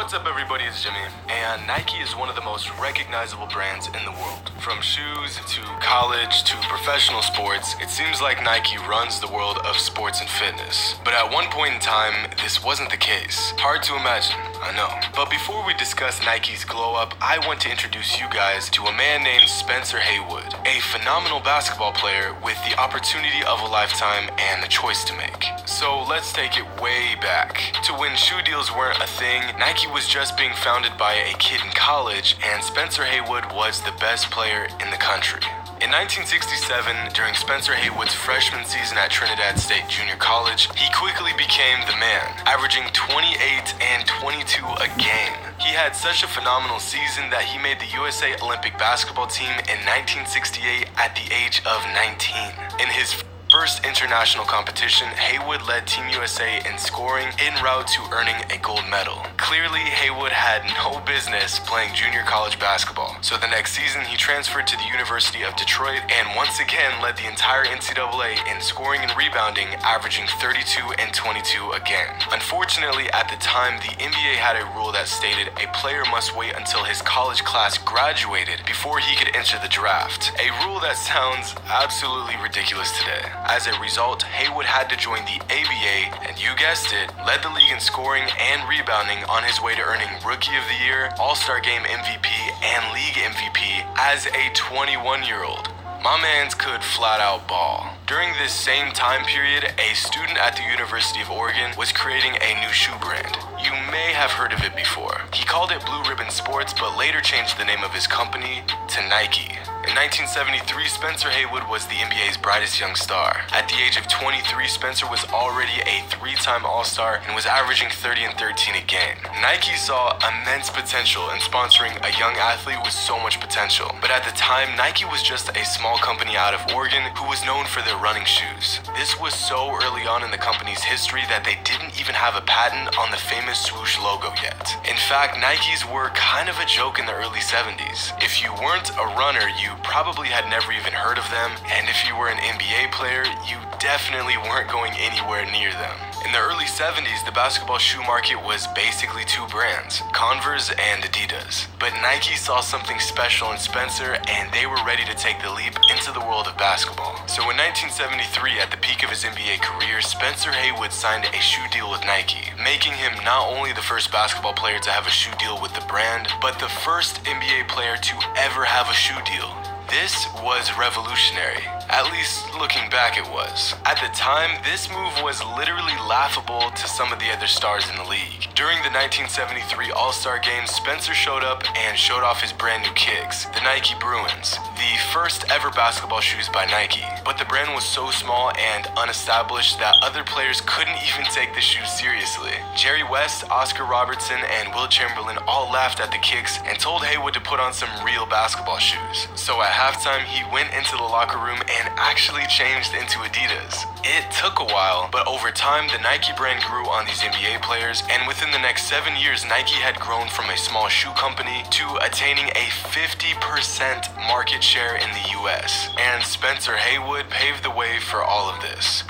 What's up, everybody? It's Jimmy, and Nike is one of the most recognizable brands in the world. From shoes to college to professional sports, it seems like Nike runs the world of sports and fitness. But at one point in time, this wasn't the case. Hard to imagine, I know. But before we discuss Nike's glow up, I want to introduce you guys to a man named Spencer Haywood, a phenomenal basketball player with the opportunity of a lifetime and the choice to make. So let's take it way back to when shoe deals weren't a thing. Nike was just being founded by a kid in college, and Spencer Haywood was the best player in the country. In 1967, during Spencer Haywood's freshman season at Trinidad State Junior College, he quickly became the man, averaging 28 and 22 a game. He had such a phenomenal season that he made the USA Olympic basketball team in 1968 at the age of 19. In his first international competition, Haywood led Team USA in scoring en route to earning a gold medal. Clearly, Haywood had no business playing junior college basketball, so the next season he transferred to the University of Detroit and once again led the entire NCAA in scoring and rebounding, averaging 32 and 22 again. Unfortunately, at the time, the NBA had a rule that stated a player must wait until his college class graduated before he could enter the draft, a rule that sounds absolutely ridiculous today. As a result, Haywood had to join the ABA, and you guessed it, led the league in scoring and rebounding on his way to earning Rookie of the Year, All-Star Game MVP, and League MVP as a 21-year-old. My mans could flat out ball. During this same time period, a student at the University of Oregon was creating a new shoe brand. You may have heard of it before. He called it Blue Ribbon Sports, but later changed the name of his company to Nike. In 1973, Spencer Haywood was the NBA's brightest young star. At the age of 23, Spencer was already a three-time All-Star and was averaging 30 and 13 a game. Nike saw immense potential in sponsoring a young athlete with so much potential. But at the time, Nike was just a small company out of Oregon who was known for their running shoes. This was so early on in the company's history that they didn't even have a patent on the famous swoosh logo yet. In fact, Nikes were kind of a joke in the early 70s. If you weren't a runner, you probably had never even heard of them, and if you were an NBA player, you definitely weren't going anywhere near them. In the early 70s, the basketball shoe market was basically two brands, Converse and Adidas. But Nike saw something special in Spencer, and they were ready to take the leap into the world of basketball. So in 1973, at the peak of his NBA career, Spencer Haywood signed a shoe deal with Nike, making him not only the first basketball player to have a shoe deal with the brand, but the first NBA player to ever have a shoe deal. This was revolutionary. At least looking back it was. At the time, this move was literally laughable to some of the other stars in the league. During the 1973 All-Star Game, Spencer showed up and showed off his brand new kicks, the Nike Bruins, the first ever basketball shoes by Nike. But the brand was so small and unestablished that other players couldn't even take the shoes seriously. Jerry West, Oscar Robertson, and Will Chamberlain all laughed at the kicks and told Haywood to put on some real basketball shoes. So at halftime, he went into the locker room and actually changed into Adidas. It took a while, but over time, the Nike brand grew on these NBA players, and within the next 7 years, Nike had grown from a small shoe company to attaining a 50% market share in the US. And Spencer Haywood paved the way for all of this.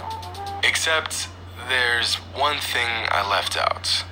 Except, there's one thing I left out.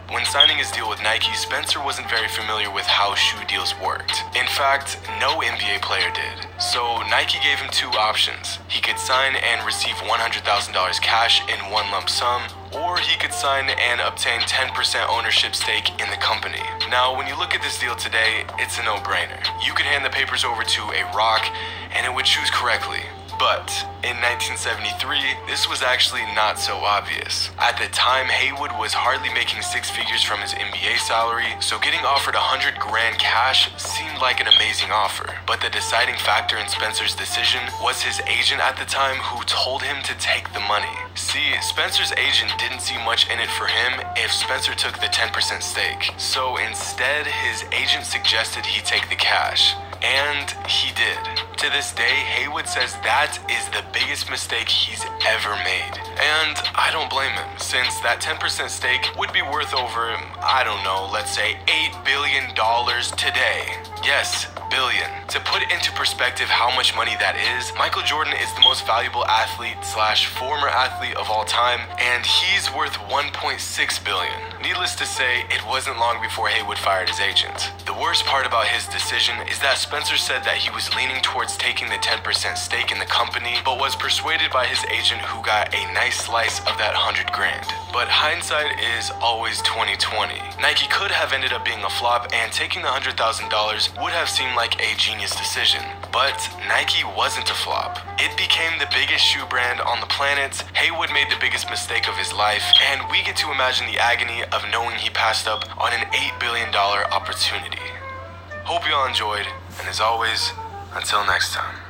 When signing his deal with Nike, Spencer wasn't very familiar with how shoe deals worked. In fact, no NBA player did. So Nike gave him two options. He could sign and receive $100,000 cash in one lump sum, or he could sign and obtain 10% ownership stake in the company. Now, when you look at this deal today, it's a no-brainer. You could hand the papers over to a rock, and it would choose correctly. But in 1973, this was actually not so obvious. At the time, Haywood was hardly making six figures from his NBA salary, so getting offered $100,000 cash seemed like an amazing offer. But the deciding factor in Spencer's decision was his agent at the time, who told him to take the money. See, Spencer's agent didn't see much in it for him if Spencer took the 10% stake. So instead, his agent suggested he take the cash. And he did. To this day, Haywood says that is the biggest mistake he's ever made. And I don't blame him, since that 10% stake would be worth over, I don't know, let's say $8 billion today. Yes, billion. To put it into perspective how much money that is, Michael Jordan is the most valuable athlete slash former athlete of all time, and he's worth 1.6 billion. Needless to say, it wasn't long before Haywood fired his agent. The worst part about his decision is that Spencer said that he was leaning towards taking the 10% stake in the company, but was persuaded by his agent who got a nice slice of that 100 grand. But hindsight is always 2020. Nike could have ended up being a flop, and taking the $100,000 would have seemed like a genius decision. But Nike wasn't a flop. It became the biggest shoe brand on the planet. Haywood made the biggest mistake of his life, and we get to imagine the agony of knowing he passed up on an $8 billion opportunity. Hope you all enjoyed, and as always, until next time.